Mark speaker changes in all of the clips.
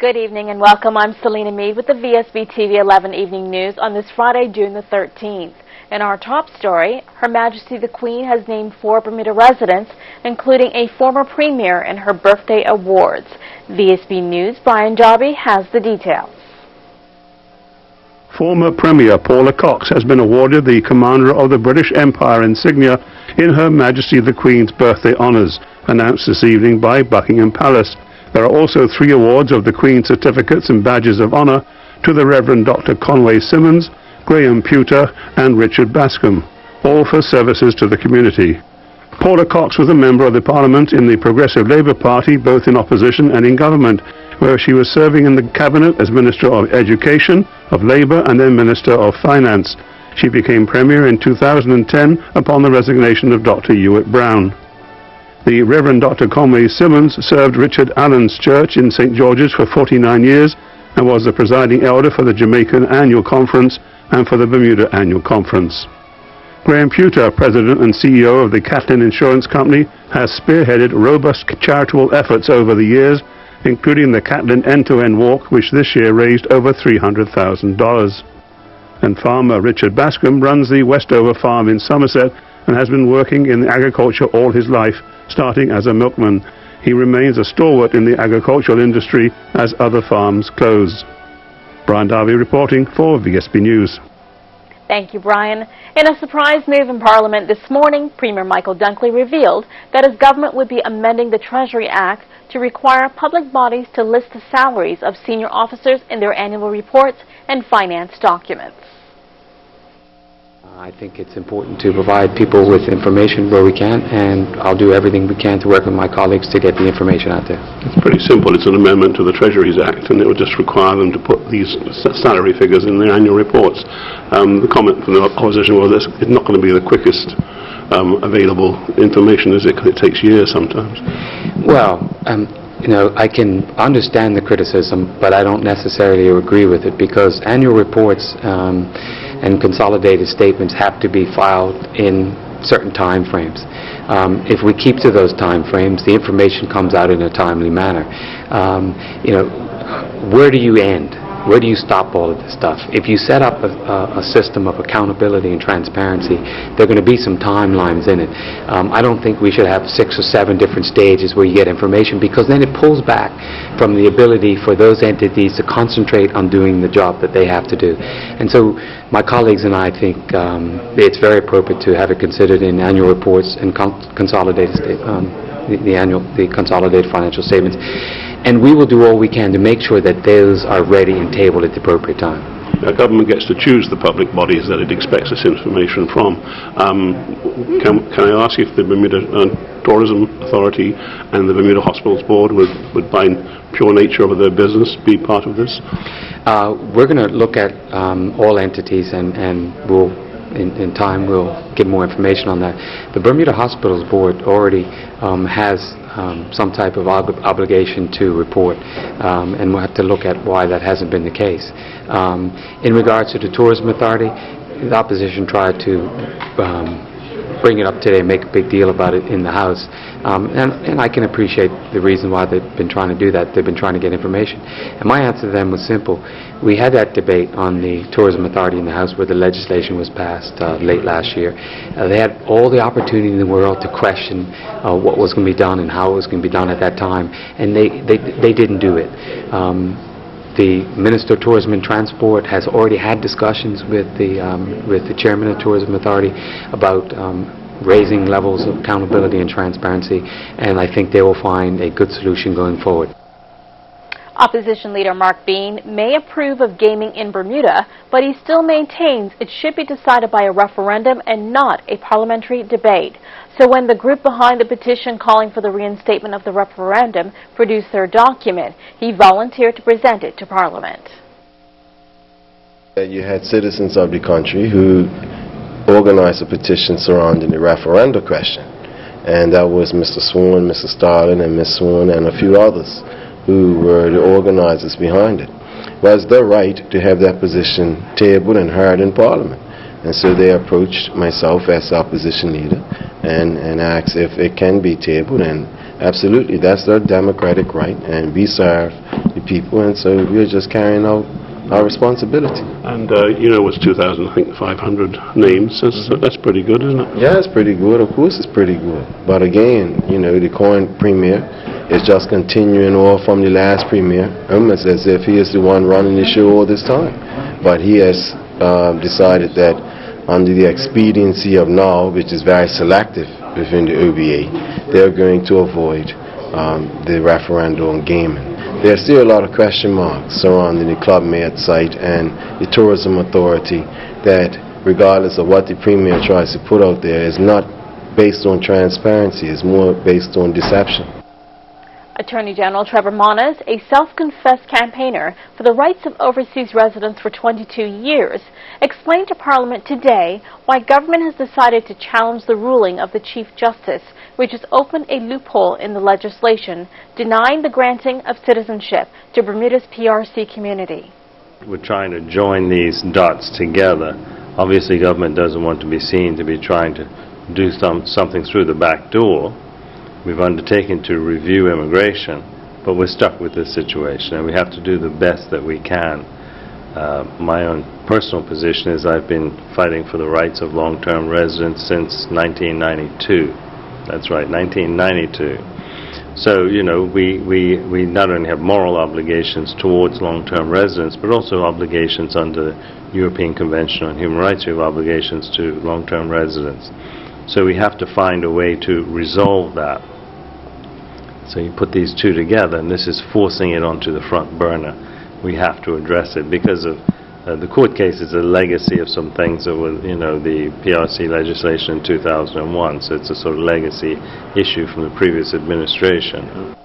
Speaker 1: Good evening and welcome. I'm Selena Mead with the VSB TV 11 Evening News on this Friday, June the 13th. In our top story, Her Majesty the Queen has named 4 Bermuda residents, including a former premier, in her birthday awards. VSB News' Brian Darby has the details.
Speaker 2: Former Premier Paula Cox has been awarded the Commander of the British Empire insignia in Her Majesty the Queen's birthday honours, announced this evening by Buckingham Palace. There are also 3 awards of the Queen's certificates and badges of honour to the Reverend Dr. Conway Simmons, Graham Pewter and Richard Bascom, all for services to the community. Paula Cox was a member of the Parliament in the Progressive Labour Party, both in opposition and in government, where she was serving in the Cabinet as Minister of Education, of Labour and then Minister of Finance. She became Premier in 2010 upon the resignation of Dr. Hewitt Brown. The Reverend Dr. Conway Simmons served Richard Allen's Church in St. George's for 49 years and was the presiding elder for the Jamaican Annual Conference and for the Bermuda Annual Conference. Graham Pewter, President and CEO of the Catlin Insurance Company, has spearheaded robust charitable efforts over the years, including the Catlin End-to-End Walk, which this year raised over $300,000. And farmer Richard Bascom runs the Westover Farm in Somerset and has been working in agriculture all his life, starting as a milkman. He remains a stalwart in the agricultural industry as other farms close. Brian Darby reporting for VSB News.
Speaker 1: Thank you, Brian. In a surprise move in Parliament this morning, Premier Michael Dunkley revealed that his government would be amending the Treasury Act to require public bodies to list the salaries of senior officers in their annual reports and finance documents.
Speaker 3: I think it's important to provide people with information where we can, and I'll do everything we can to work with my colleagues to get the information out there.
Speaker 2: It's pretty simple. It's an amendment to the Treasuries Act, and it would just require them to put these salary figures in their annual reports. The comment from the opposition was that it's not going to be the quickest available information, is it? Because it takes years sometimes.
Speaker 3: Well, you know, I can understand the criticism, but I don't necessarily agree with it, because annual reports and consolidated statements have to be filed in certain time frames. If we keep to those time frames, the information comes out in a timely manner. You know, where do you end? Where do you stop all of this stuff? If you set up a system of accountability and transparency, there are going to be some timelines in it. I don't think we should have 6 or 7 different stages where you get information, because then it pulls back from the ability for those entities to concentrate on doing the job that they have to do. And so my colleagues and I think it's very appropriate to have it considered in annual reports and consolidated the consolidated financial statements. And we will do all we can to make sure that those are ready and tabled at the appropriate time.
Speaker 2: The government gets to choose the public bodies that it expects this information from. Can I ask if the Bermuda Tourism Authority and the Bermuda Hospitals Board would, by pure nature of their business, be part of this?
Speaker 3: We're going to look at all entities, and we'll, in time, we'll give more information on that. The Bermuda Hospitals Board already has some type of obligation to report, and we'll have to look at why that hasn't been the case. In regards to the Tourism Authority, the opposition tried to bring it up today and make a big deal about it in the House, and I can appreciate the reason why they've been trying to do that. They've been trying to get information, and my answer to them was simple. We had that debate on the Tourism Authority in the House where the legislation was passed late last year. They had all the opportunity in the world to question what was going to be done and how it was going to be done at that time, and they didn't do it. The Minister of Tourism and Transport has already had discussions with the Chairman of the Tourism Authority about raising levels of accountability and transparency, and I think they will find a good solution going forward.
Speaker 1: Opposition leader Mark Bean may approve of gaming in Bermuda, but he still maintains it should be decided by a referendum and not a parliamentary debate. So when the group behind the petition calling for the reinstatement of the referendum produced their document, he volunteered to present it to Parliament.
Speaker 4: You had citizens of the country who organized a petition surrounding the referendum question, and that was Mr. Swan, Mr. Starling, and Ms. Swan, and a few others who were the organizers behind it. Well, it's their right to have that position tabled and heard in Parliament. And so they approached myself as opposition leader and asked if it can be tabled, and absolutely, that's their democratic right, and we serve the people, and so we're just carrying out our responsibility.
Speaker 2: And you know, it was 2,500 names. That's pretty good, isn't it?
Speaker 4: Yeah, it's pretty good. Of course, it's pretty good. But again, you know, the current premier is just continuing on from the last premier, almost as if he is the one running the show all this time. But he has decided that under the expediency of now, which is very selective within the OBA, they're going to avoid the referendum on gaming. There's still a lot of question marks surrounding the Club Med site and the Tourism Authority that, regardless of what the Premier tries to put out there, is not based on transparency, it's more based on deception.
Speaker 1: Attorney General Trevor Moniz, a self-confessed campaigner for the rights of overseas residents for 22 years, explained to Parliament today why government has decided to challenge the ruling of the Chief Justice, which has opened a loophole in the legislation denying the granting of citizenship to Bermuda's PRC community.
Speaker 5: We're trying to join these dots together. Obviously, government doesn't want to be seen to be trying to do something through the back door. We've undertaken to review immigration, but we're stuck with this situation, and we have to do the best that we can. My own personal position is I've been fighting for the rights of long-term residents since 1992. That's right, 1992. So, you know, we not only have moral obligations towards long-term residents, but also obligations under the European Convention on Human Rights. We have obligations to long-term residents. So we have to find a way to resolve that. So you put these two together, and this is forcing it onto the front burner. We have to address it because of the court case is a legacy of some things that were, you know, the PRC legislation in 2001. So it's a sort of legacy issue from the previous administration.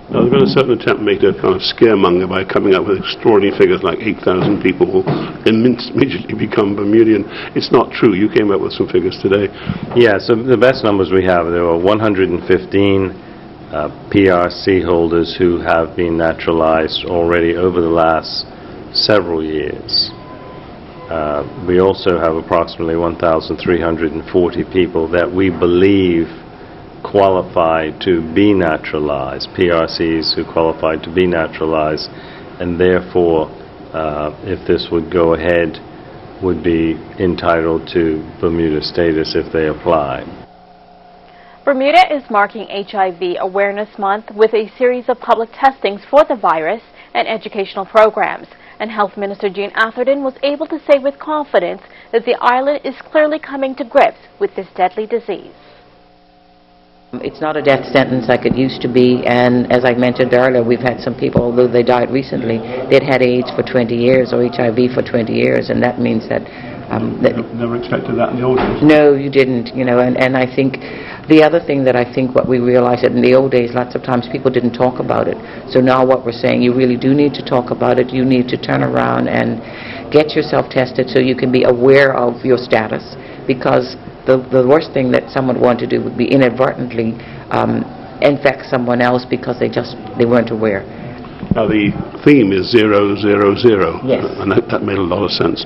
Speaker 2: Now, there's been a certain attempt to make a kind of scaremonger by coming up with extraordinary figures like 8,000 people will immediately become Bermudian. It's not true. You came up with some figures today.
Speaker 5: Yeah, so the best numbers we have, there were 115 PRC holders who have been naturalized already over the last several years. We also have approximately 1,340 people that we believe qualified to be naturalized, PRCs who qualified to be naturalized, and therefore, if this would go ahead, would be entitled to Bermuda status if they apply.
Speaker 1: Bermuda is marking HIV Awareness Month with a series of public testings for the virus and educational programs, and Health Minister Jean Atherton was able to say with confidence that the island is clearly coming to grips with this deadly disease.
Speaker 6: It's not a death sentence like it used to be, and as I mentioned earlier, we've had some people, although they died recently, they'd had AIDS for 20 years or HIV for 20 years, and that means that...
Speaker 2: Never expected that in the old days.
Speaker 6: No, you didn't, you know, and I think the other thing that I think what we realized that in the old days, lots of times people didn't talk about it. So now what we're saying, you really do need to talk about it. You need to turn around and get yourself tested so you can be aware of your status, because the worst thing that someone would want to do would be inadvertently infect someone else because they weren't aware.
Speaker 2: Now the theme is 0, 0, 0.
Speaker 6: Yes.
Speaker 2: And that made a lot of sense.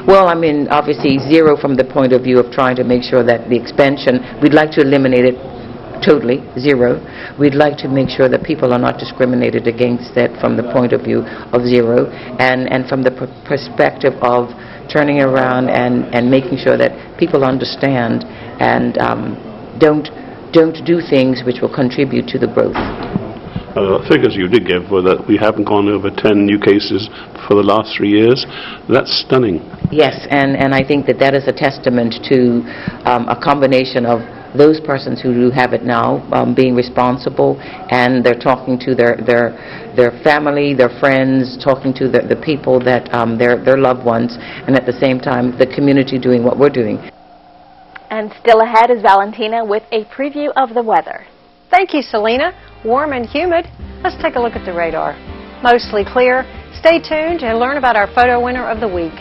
Speaker 6: Well, I mean, obviously 0 from the point of view of trying to make sure that the expansion, we'd like to eliminate it totally, 0. We'd like to make sure that people are not discriminated against that from the point of view of 0, and from the perspective of turning around and making sure that people understand and don't do things which will contribute to the growth.
Speaker 2: The figures you did give were that we haven't gone over 10 new cases for the last 3 years. That's stunning.
Speaker 6: Yes, and I think that is a testament to a combination of those persons who do have it now being responsible, and they're talking to their family, their friends, talking to the people that their loved ones, and at the same time the community doing what we're doing.
Speaker 1: And still ahead is Valentina with a preview of the weather.
Speaker 7: Thank you, Selena. Warm and humid. Let's take a look at the radar. Mostly clear. Stay tuned and learn about our photo winner of the week.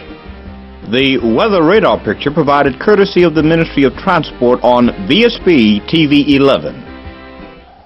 Speaker 8: The weather radar picture provided courtesy of the Ministry of Transport on VSB TV 11.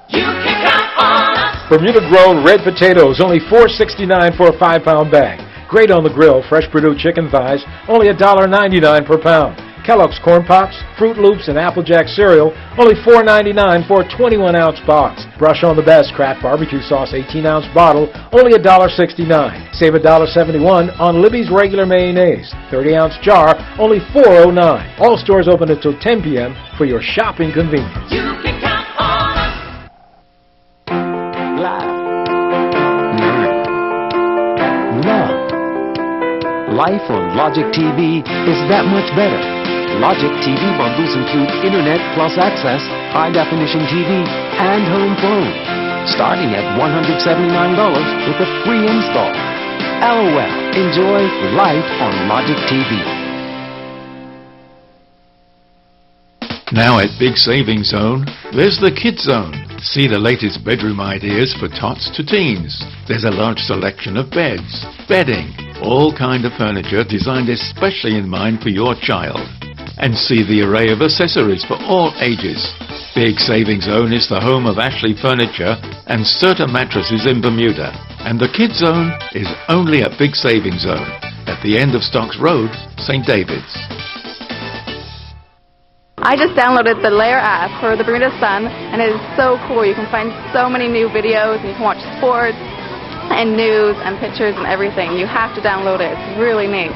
Speaker 9: You can count on us.
Speaker 10: Bermuda-grown red potatoes, only $4.69 for a 5-pound bag. Great on the grill, fresh Purdue chicken thighs, only $1.99 per pound. Kellogg's Corn Pops, Fruit Loops, and Applejack cereal, only $4.99 for a 21-ounce box. Brush on the Best Kraft Barbecue Sauce 18-ounce bottle, only $1.69. Save $1.71 on Libby's regular mayonnaise, 30-ounce jar, only $4.09. All stores open until 10 p.m. for your shopping convenience.
Speaker 9: You can count on us.
Speaker 11: Laugh. Learn. Love. Life on Logic TV is that much better. Logic TV bundles include Internet plus access, high-definition TV, and home phone, starting at $179 with a free install. LOL. Enjoy life on Logic TV.
Speaker 12: Now at Big Savings Zone, there's the Kids Zone. See the latest bedroom ideas for tots to teens. There's a large selection of beds, bedding, all kind of furniture designed especially in mind for your child. And see the array of accessories for all ages. Big Savings Zone is the home of Ashley Furniture and Serta Mattresses in Bermuda. And the Kids Zone is only at Big Savings Zone at the end of Stocks Road, St. David's.
Speaker 13: I just downloaded the Layer app for the Bermuda Sun, and it is so cool. You can find so many new videos, and you can watch sports and news and pictures and everything. You have to download it. It's really neat.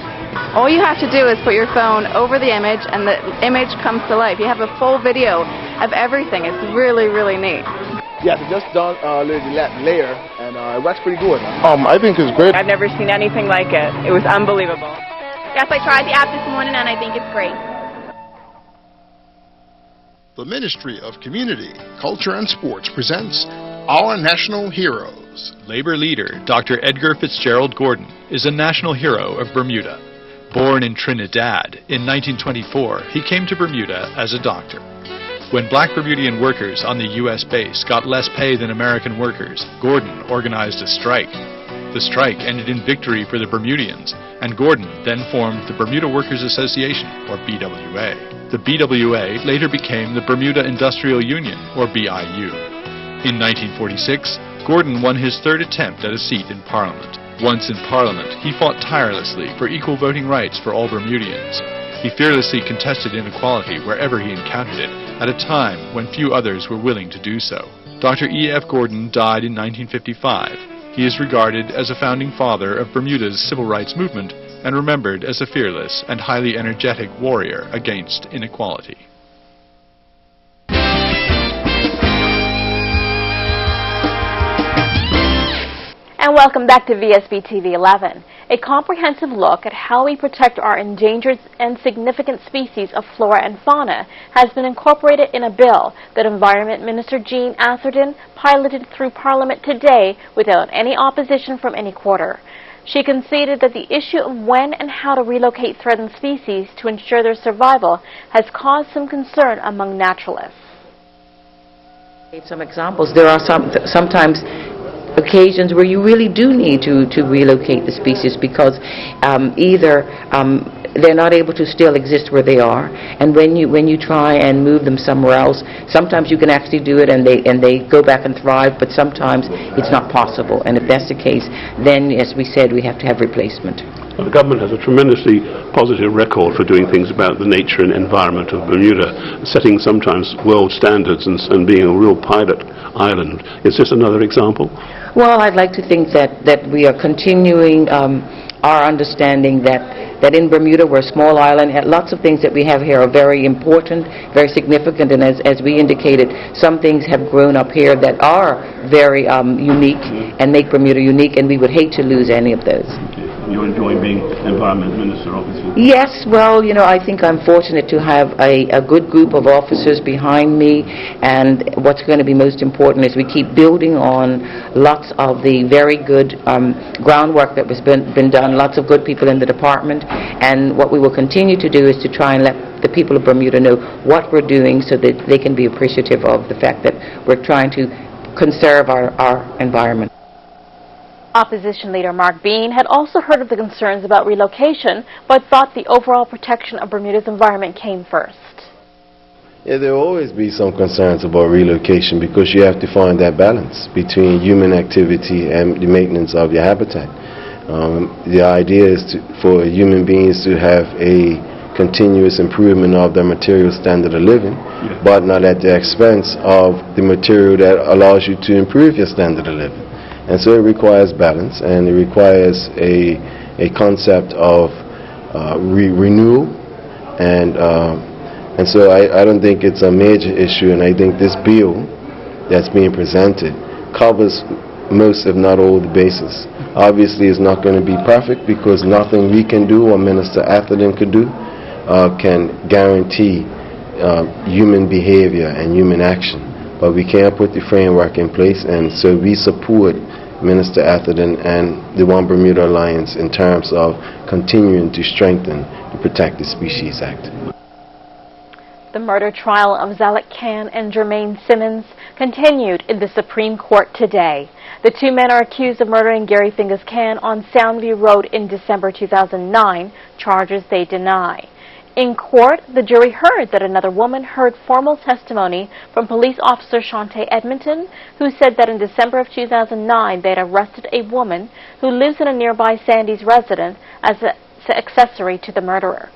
Speaker 13: All you have to do is put your phone over the image, and the image comes to life. You have a full video of everything. It's really, really neat.
Speaker 14: Yes, I just downloaded the Layer, and it works pretty good. I think it's great.
Speaker 15: I've never seen anything like it. It was unbelievable.
Speaker 16: Yes, I tried the app this morning, and I think it's great.
Speaker 17: The Ministry of Community, Culture and Sports presents Our National Heroes.
Speaker 18: Labor leader Dr. Edgar Fitzgerald Gordon is a national hero of Bermuda. Born in Trinidad in 1924, he came to Bermuda as a doctor. When black Bermudian workers on the U.S. base got less pay than American workers, Gordon organized a strike. The strike ended in victory for the Bermudians, and Gordon then formed the Bermuda Workers Association, or BWA. The BWA later became the Bermuda Industrial Union, or BIU. In 1946, Gordon won his third attempt at a seat in Parliament. Once in Parliament, he fought tirelessly for equal voting rights for all Bermudians. He fearlessly contested inequality wherever he encountered it, at a time when few others were willing to do so. Dr. E.F. Gordon died in 1955. He is regarded as a founding father of Bermuda's civil rights movement and remembered as a fearless and highly energetic warrior against inequality.
Speaker 1: And welcome back to VSB TV 11. A comprehensive look at how we protect our endangered and significant species of flora and fauna has been incorporated in a bill that Environment Minister Jean Atherton piloted through Parliament today without any opposition from any quarter. She conceded that the issue of when and how to relocate threatened species to ensure their survival has caused some concern among naturalists.
Speaker 6: Some examples. There are sometimes occasions where you really do need to relocate the species because either they're not able to still exist where they are, and when you try and move them somewhere else, sometimes you can actually do it and they go back and thrive, but sometimes it's not possible. And if that's the case, then, as we said, we have to have replacement.
Speaker 2: Well, the government has a tremendously positive record for doing things about the nature and environment of Bermuda, setting sometimes world standards and being a real pilot island. Is this another example?
Speaker 6: Well, I'd like to think that we are continuing our understanding that in Bermuda we're a small island. Lots of things that we have here are very important, very significant, and as we indicated, some things have grown up here that are very unique and make Bermuda unique, and we would hate to lose any of those.
Speaker 2: You enjoy being Environment Minister, obviously.
Speaker 6: Yes, well, I think I'm fortunate to have a good group of officers behind me, and what's going to be most important is we keep building on lots of the very good groundwork that was been done, lots of good people in the department, and what we will continue to do is to try and let the people of Bermuda know what we're doing so that they can be appreciative of the fact that we're trying to conserve our environment.
Speaker 1: Opposition leader Mark Bean had also heard of the concerns about relocation, but thought the overall protection of Bermuda's environment came first.
Speaker 4: Yeah, there will always be some concerns about relocation because you have to find that balance between human activity and the maintenance of your habitat. The idea is for human beings to have a continuous improvement of their material standard of living, but not at the expense of the material that allows you to improve your standard of living. And so it requires balance, and it requires a concept of renewal, and so I don't think it's a major issue, and I think this bill that's being presented covers most, if not all, the bases. Obviously, it's not going to be perfect, because nothing we can do or Minister Atherton could do can guarantee human behavior and human action. But we can put the framework in place, and so we support Minister Atherton and the One Bermuda Alliance in terms of continuing to strengthen the Protected Species Act.
Speaker 1: The murder trial of Zalek Khan and Jermaine Simmons continued in the Supreme Court today. The two men are accused of murdering Gary Fingers Khan on Soundview Road in December 2009, charges they deny. In court, the jury heard that another woman heard formal testimony from police officer Shantae Edmonton, who said that in December of 2009 they had arrested a woman who lives in a nearby Sandy's residence as an accessory to the murderer.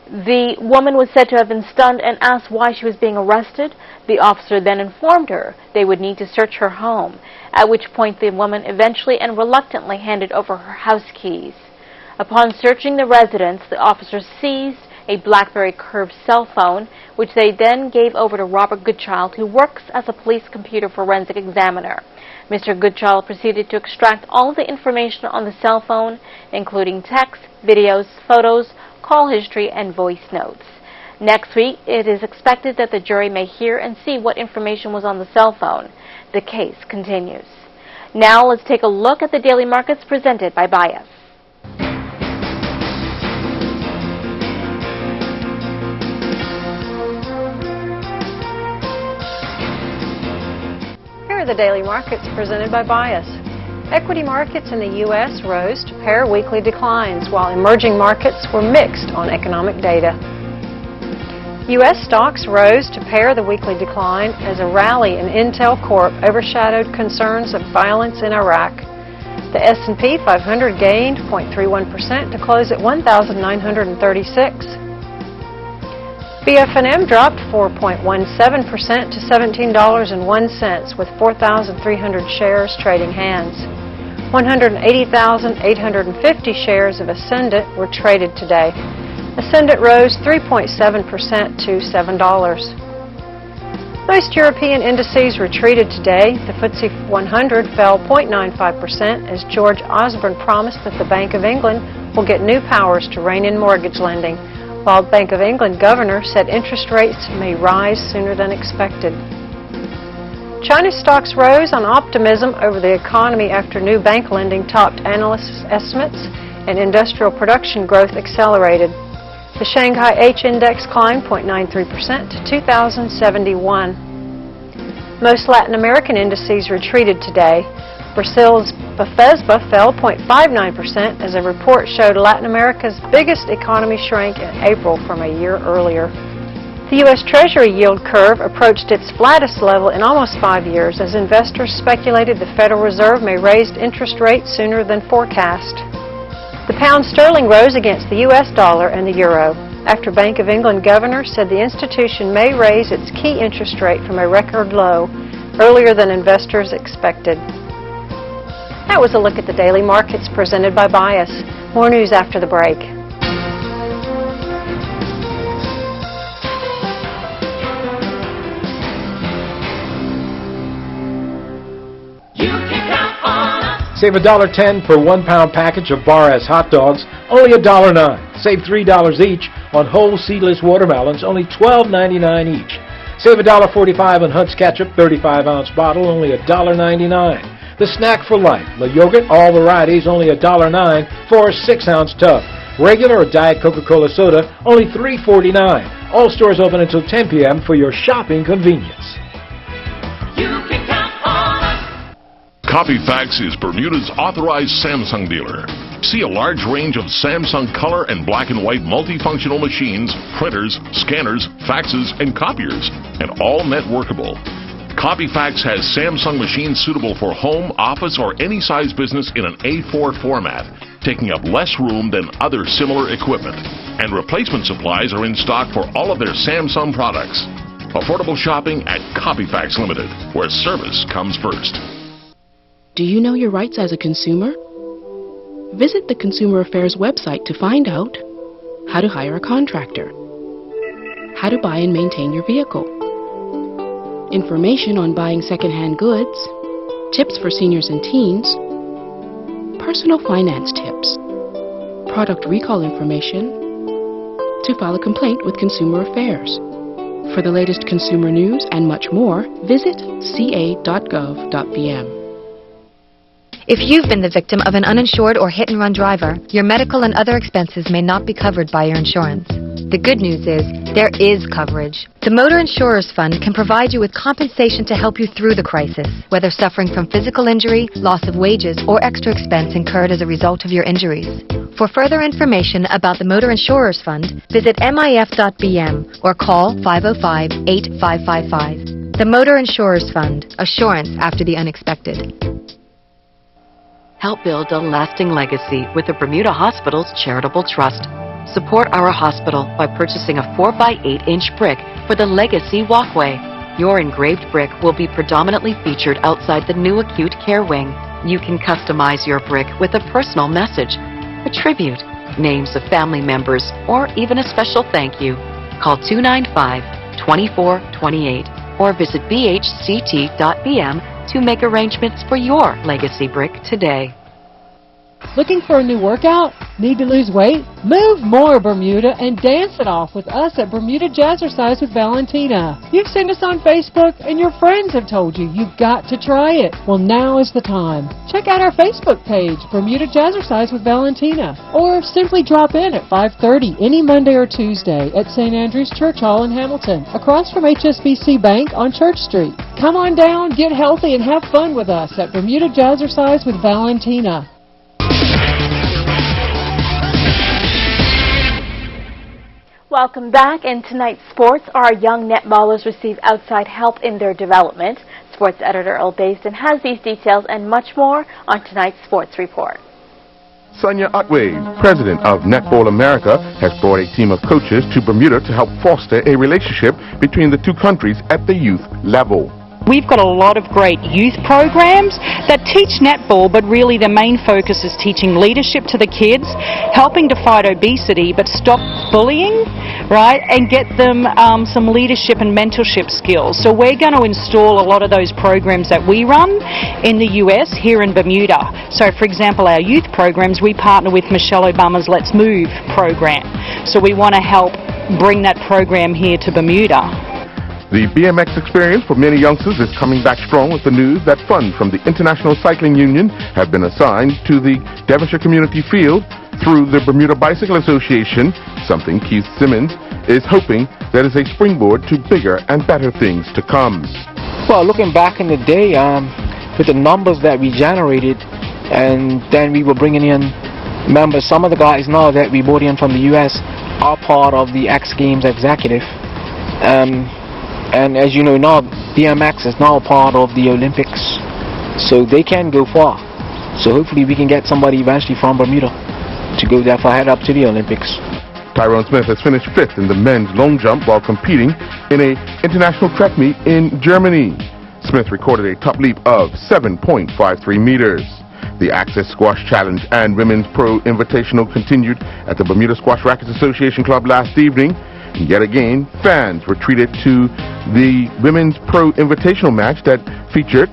Speaker 1: The woman was said to have been stunned and asked why she was being arrested. The officer then informed her they would need to search her home, at which point the woman eventually and reluctantly handed over her house keys. Upon searching the residence, the officer seized a BlackBerry Curve cell phone, which they then gave over to Robert Goodchild, who works as a police computer forensic examiner. Mr. Goodchild proceeded to extract all of the information on the cell phone, including text, videos, photos, call history, and voice notes. Next week, it is expected that the jury may hear and see what information was on the cell phone. The case continues. Now let's take a look at the daily markets presented by Bias.
Speaker 7: Here are the daily markets presented by Bias. Equity markets in the U.S. rose to pair weekly declines, while emerging markets were mixed on economic data. U.S. stocks rose to pair the weekly decline as a rally in Intel Corp overshadowed concerns of violence in Iraq. The S&P 500 gained 0.31% to close at 1,936. BF&M dropped 4.17% to $17.01, with 4,300 shares trading hands. 180,850 shares of Ascendant were traded today. Ascendant rose 3.7% to $7. Most European indices retreated today. The FTSE 100 fell 0.95% as George Osborne promised that the Bank of England will get new powers to rein in mortgage lending, while Bank of England governor said interest rates may rise sooner than expected. China's stocks rose on optimism over the economy after new bank lending topped analysts' estimates and industrial production growth accelerated. The Shanghai H index climbed 0.93% to 2,071. Most Latin American indices retreated today. Brazil's Bovespa fell 0.59% as a report showed Latin America's biggest economy shrank in April from a year earlier. The U.S. Treasury yield curve approached its flattest level in almost 5 years as investors speculated the Federal Reserve may raise interest rates sooner than forecast. The pound sterling rose against the U.S. dollar and the euro after Bank of England governor said the institution may raise its key interest rate from a record low earlier than investors expected. That was a look at the daily markets presented by Bias. More news after the break.
Speaker 10: Save $1.10 per 1 pound package of Bar-S hot dogs, only $1.09. Save $3 each on whole seedless watermelons, only $12.99 each. Save $1.45 on Hunt's Ketchup, 35-ounce bottle, only $1.99. The Snack for Life, the yogurt, all varieties, only $1.09 for a 6-ounce tub. Regular or Diet Coca-Cola soda, only $3.49. All stores open until 10 p.m. for your shopping convenience.
Speaker 19: Copyfax is Bermuda's authorized Samsung dealer. See a large range of Samsung color and black and white multifunctional machines, printers, scanners, faxes, and copiers, and all net workable. Copyfax has Samsung machines suitable for home, office, or any size business in an A4 format, taking up less room than other similar equipment. and replacement supplies are in stock for all of their Samsung products. Affordable shopping at Copyfax Limited, where service comes first.
Speaker 20: Do you know your rights as a consumer? Visit the Consumer Affairs website to find out how to hire a contractor, how to buy and maintain your vehicle, information on buying secondhand goods, tips for seniors and teens, personal finance tips, product recall information, to file a complaint with Consumer Affairs. For the latest consumer news and much more, visit ca.gov.bm.
Speaker 21: If you've been the victim of an uninsured or hit-and-run driver, your medical and other expenses may not be covered by your insurance. The good news is, there is coverage. The Motor Insurers Fund can provide you with compensation to help you through the crisis, whether suffering from physical injury, loss of wages, or extra expense incurred as a result of your injuries. For further information about the Motor Insurers Fund, visit mif.bm or call 505-8555. The Motor Insurers Fund, assurance after the unexpected.
Speaker 22: Help build a lasting legacy with the Bermuda Hospital's Charitable Trust. Support our hospital by purchasing a 4x8-inch brick for the Legacy Walkway. Your engraved brick will be predominantly featured outside the new acute care wing. You can customize your brick with a personal message, a tribute, names of family members, or even a special thank you. Call 295-2428 or visit bhct.bm to make arrangements for your legacy brick today.
Speaker 23: Looking for a new workout? Need to lose weight? Move more, Bermuda, and dance it off with us at Bermuda Jazzercise with Valentina. You've seen us on Facebook, and your friends have told you you've got to try it. Well, now is the time. Check out our Facebook page, Bermuda Jazzercise with Valentina, or simply drop in at 5:30 any Monday or Tuesday at St. Andrew's Church Hall in Hamilton, across from HSBC Bank on Church Street. Come on down, get healthy, and have fun with us at Bermuda Jazzercise with Valentina.
Speaker 1: Welcome back. In tonight's sports, our young netballers receive outside help in their development. Sports editor Earl Basden has these details and much more on tonight's sports report.
Speaker 24: Sonia Otway, president of Netball America, has brought a team of coaches to Bermuda to help foster a relationship between the two countries at the youth level.
Speaker 25: We've got a lot of great youth programs that teach netball, but really the main focus is teaching leadership to the kids, helping to fight obesity, but stop bullying, right, and get them some leadership and mentorship skills. So we're going to install a lot of those programs that we run in the US here in Bermuda. So for example, our youth programs, we partner with Michelle Obama's Let's Move program. So we want to help bring that program here to Bermuda.
Speaker 24: The BMX experience for many youngsters is coming back strong with the news that funds from the International Cycling Union have been assigned to the Devonshire Community Field through the Bermuda Bicycle Association, something Keith Simmons is hoping that is a springboard to bigger and better things to come.
Speaker 26: Well, looking back in the day, with the numbers that we generated, and then we were bringing in members, some of the guys now that we brought in from the US are part of the X Games executive. And as you know now, BMX is now part of the Olympics, so they can go far. So hopefully we can get somebody eventually from Bermuda to go that far, head up to the Olympics.
Speaker 24: Tyrone Smith has finished 5th in the men's long jump while competing in an international track meet in Germany. Smith recorded a top leap of 7.53 meters. The Access Squash Challenge and Women's Pro Invitational continued at the Bermuda Squash Rackets Association Club last evening. Yet again, fans were treated to the Women's Pro Invitational match that featured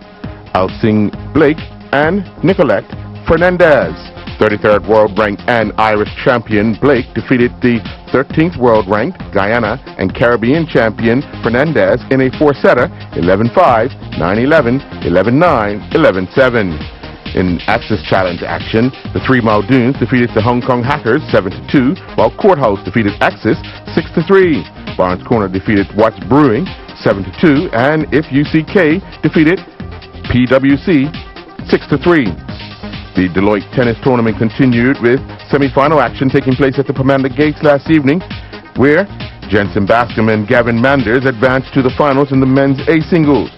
Speaker 24: Alcing Blake and Nicolette Fernandez. 33rd world-ranked and Irish champion Blake defeated the 13th world-ranked Guyana and Caribbean champion Fernandez in a four-setter, 11-5, 9-11, 11-9, 11-7. In Access Challenge action, the Three Muldoons defeated the Hong Kong Hackers 7-2, while Courthouse defeated Access 6-3. Barnes Corner defeated Watts Brewing 7-2, and If UCK defeated PWC 6-3. The Deloitte Tennis Tournament continued with semi-final action taking place at the Pomander Gates last evening, where Jensen Bascom and Gavin Manders advanced to the finals in the men's A singles.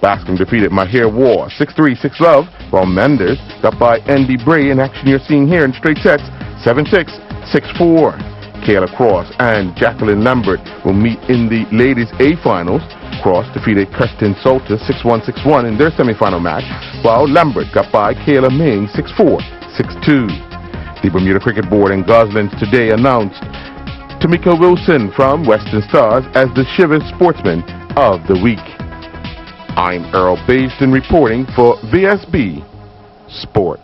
Speaker 24: Bascom defeated Mahir War 6-3, 6-love, while Manders got by Andy Bray in action you're seeing here in straight sets 7-6, 6-4. Kayla Cross and Jacqueline Lambert will meet in the ladies' A finals. Cross defeated Kirsten Salter 6-1, 6-1 in their semifinal match, while Lambert got by Kayla Ming 6-4, 6-2. The Bermuda Cricket Board in Goslins today announced Tamika Wilson from Western Stars as the Shivers Sportsman of the Week. I'm Earl Basden reporting for VSB Sports.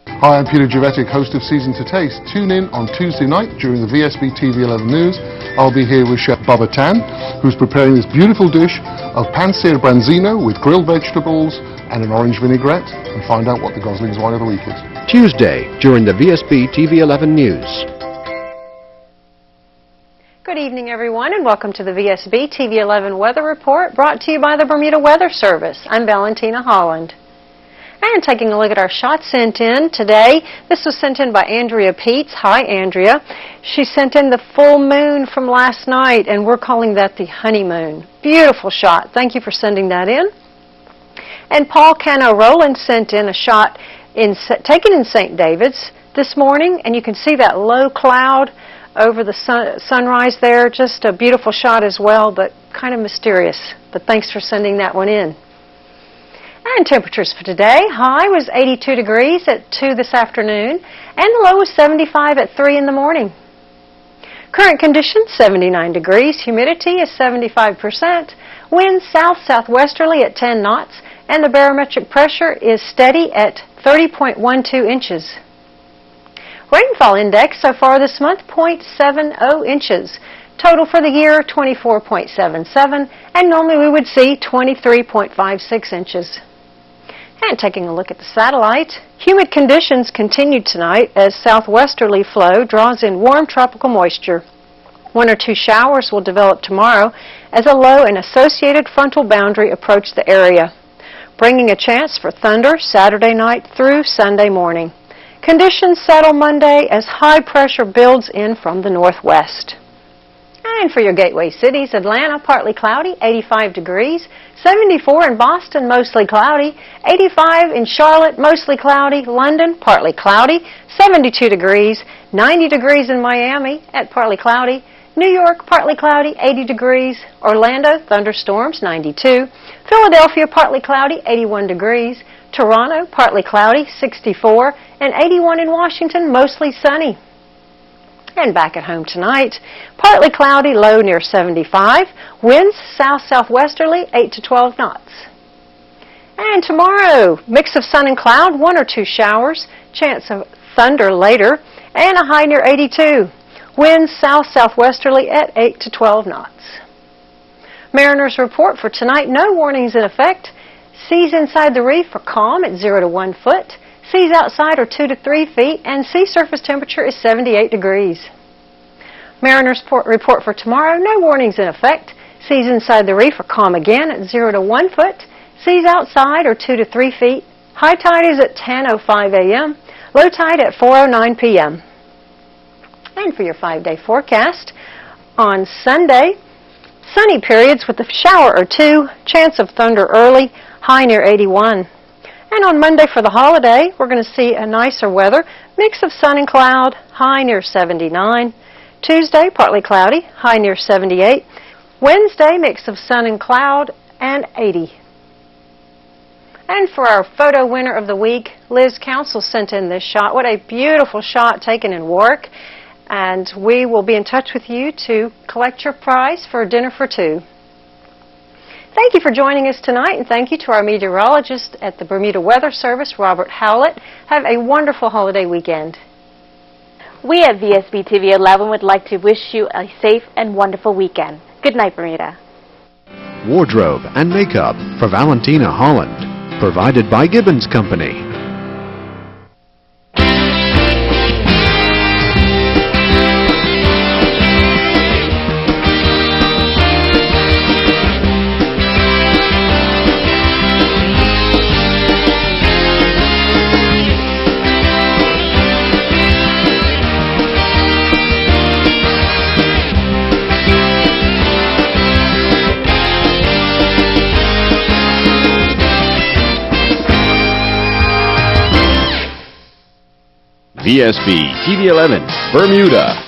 Speaker 3: Hi, I'm Peter Jovetic, host of Season to Taste. Tune in on Tuesday night during the VSB TV 11 News. I'll be here with Chef Bubba Tan, who's preparing this beautiful dish of pancit branzino with grilled vegetables and an orange vinaigrette, and find out what the Goslings wine of the week is.
Speaker 5: Tuesday during the VSB TV 11 News.
Speaker 7: Good evening, everyone, and welcome to the VSB TV 11 Weather Report, brought to you by the Bermuda Weather Service. I'm Valentina Holland. And taking a look at our shots sent in today, this was sent in by Andrea Peets. Hi, Andrea. She sent in the full moon from last night, and we're calling that the honeymoon. Beautiful shot. Thank you for sending that in. And Paul Cano Rowland sent in a shot taken in St. David's this morning, and you can see that low cloud over the sunrise there. Just a beautiful shot as well, but kind of mysterious. But thanks for sending that one in. And temperatures for today, high was 82 degrees at 2 this afternoon, and the low was 75 at 3 in the morning. Current conditions, 79 degrees, humidity is 75%, wind south-southwesterly at 10 knots, and the barometric pressure is steady at 30.12 inches. Rainfall index so far this month, 0.70 inches. Total for the year, 24.77, and normally we would see 23.56 inches. And taking a look at the satellite, humid conditions continue tonight as southwesterly flow draws in warm tropical moisture. 1 or 2 showers will develop tomorrow as a low and associated frontal boundary approach the area, bringing a chance for thunder Saturday night through Sunday morning. Conditions settle Monday as high pressure builds in from the northwest. And for your gateway cities, Atlanta, partly cloudy, 85 degrees. 74 in Boston, mostly cloudy. 85 in Charlotte, mostly cloudy. London, partly cloudy, 72 degrees. 90 degrees in Miami at partly cloudy. New York, partly cloudy, 80 degrees. Orlando, thunderstorms, 92. Philadelphia, partly cloudy, 81 degrees. Toronto, partly cloudy, 64. And 81 in Washington, mostly sunny. And back at home tonight, partly cloudy, low near 75. Winds south-southwesterly, 8 to 12 knots. And tomorrow, mix of sun and cloud, 1 or 2 showers, chance of thunder later, and a high near 82. Winds south-southwesterly at 8 to 12 knots. Mariners report for tonight, no warnings in effect. Seas inside the reef are calm at 0 to 1 foot. Seas outside are 2 to 3 feet, and sea surface temperature is 78 degrees. Mariners report for tomorrow, no warnings in effect. Seas inside the reef are calm again at 0 to 1 foot. Seas outside are 2 to 3 feet. High tide is at 10:05 a.m. Low tide at 4:09 p.m. And for your 5-day forecast, on Sunday, sunny periods with a shower or 2, chance of thunder early, high near 81. And on Monday for the holiday, we're going to see a nicer weather, mix of sun and cloud, high near 79. Tuesday, partly cloudy, high near 78. Wednesday, mix of sun and cloud, and 80. And for our photo winner of the week, Liz Council sent in this shot. What a beautiful shot taken in Warwick. And we will be in touch with you to collect your prize for a dinner for 2. Thank you for joining us tonight, and thank you to our meteorologist at the Bermuda Weather Service, Robert Howlett. Have a wonderful holiday weekend.
Speaker 1: We at VSB TV 11 would like to wish you a safe and wonderful weekend. Good night, Bermuda.
Speaker 5: Wardrobe and makeup for Valentina Holland, provided by Gibbons Company.
Speaker 8: VSB TV 11, Bermuda.